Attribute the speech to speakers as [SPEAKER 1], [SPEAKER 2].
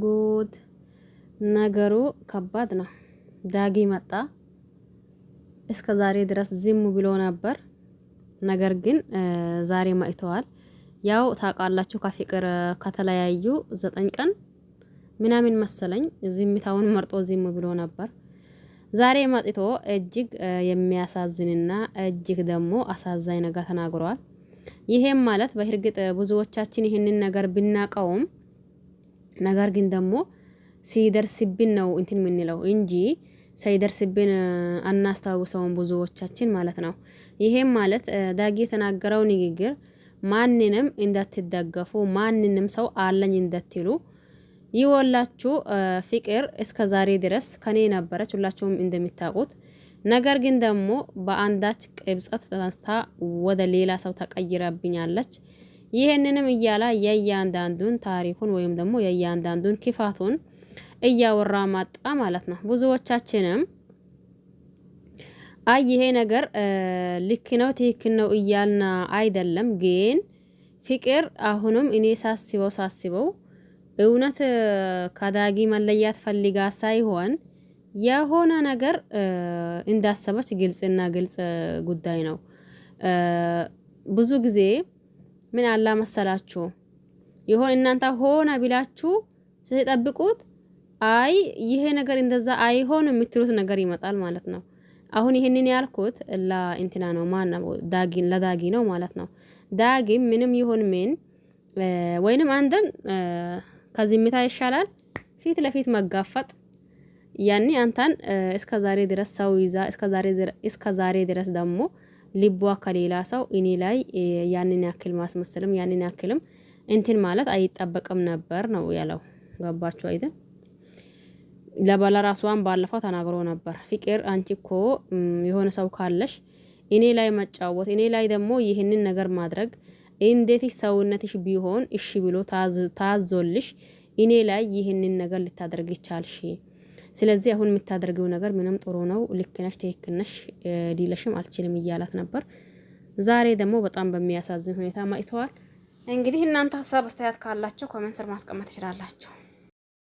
[SPEAKER 1] ጉድ ነገሩ ከባድ ነው። ዳጊ መጣ። እስከ ዛሬ ድረስ ዝም ብሎ ነበር። ነገር ግን ዛሬ መጥተዋል። ያው ታውቃላችሁ ከፍቅር ከተለያዩ 9 ቀን ምናምን መሰለኝ ዝምታውን መርጦ ዝም ብሎ ነበር። ዛሬ መጥቶ እጅግ የሚያሳዝንና እጅግ ደግሞ አሳዛኝ ነገር ተናግሯል። ይሄም ማለት በእርግጥ ብዙዎቻችን ይህንን ነገር ብናቀውም ነገር ግን ደግሞ ሲደርስብን ነው እንትን የምንለው እንጂ ሳይደርስብን አናስታውሰውም ብዙዎቻችን ማለት ነው። ይሄም ማለት ዳጊ የተናገረው ንግግር ማንንም እንዳትደገፉ ማንንም ሰው አለኝ እንዳትሉ ይወላችሁ ፍቅር እስከ ዛሬ ድረስ ከኔ ነበረች ሁላችሁም እንደምታውቁት። ነገር ግን ደግሞ በአንዳች ቅብጸት ተነስታ ወደ ሌላ ሰው ተቀይራብኛለች። ይሄንንም እያላ የእያንዳንዱን ታሪኩን ወይም ደግሞ የእያንዳንዱን ክፋቱን እያወራ ማጣ ማለት ነው። ብዙዎቻችንም አይ ይሄ ነገር ልክ ነው ትክክል ነው እያልና አይደለም። ግን ፍቅር አሁንም እኔ ሳስበው እውነት ከዳጊ መለያት ፈልጋ ሳይሆን የሆነ ነገር እንዳሰበች ግልጽና ግልጽ ጉዳይ ነው። ብዙ ጊዜ ምን አላ መሰላችሁ ይሆን እናንተ ሆነ ብላችሁ ስትጠብቁት አይ ይሄ ነገር እንደዛ አይሆንም የምትሉት ነገር ይመጣል ማለት ነው። አሁን ይሄንን ያልኩት ለእንትና ነው ለዳጊ ነው ማለት ነው። ዳጊ ምንም ይሁን ምን ወይንም አንተን ከዝምታ ይሻላል ፊት ለፊት መጋፈጥ። ያኔ አንተን እስከ ዛሬ ድረስ ሰው ይዛ እስከ ዛሬ ድረስ ደግሞ ልቧ ከሌላ ሰው እኔ ላይ ያንን ያክል ማስመሰልም ያንን ያክልም እንትን ማለት አይጠበቅም ነበር ነው ያለው። ገባችሁ አይደል? ለባለ ራሷን ባለፈው ተናግሮ ነበር። ፍቅር አንቺ እኮ የሆነ ሰው ካለሽ እኔ ላይ መጫወት እኔ ላይ ደግሞ ይህንን ነገር ማድረግ እንዴት ሰውነትሽ ቢሆን እሺ ብሎ ታዞልሽ እኔ ላይ ይህንን ነገር ልታደርግ ይቻልሽ? ስለዚህ አሁን የምታደርገው ነገር ምንም ጥሩ ነው፣ ልክ ነሽ፣ ትክክል ነሽ ሊለሽም አልችልም እያላት ነበር። ዛሬ ደግሞ በጣም በሚያሳዝን ሁኔታ ማይተዋል። እንግዲህ እናንተ ሀሳብ አስተያየት ካላችሁ ኮሜንት ስር ማስቀመጥ ትችላላችሁ።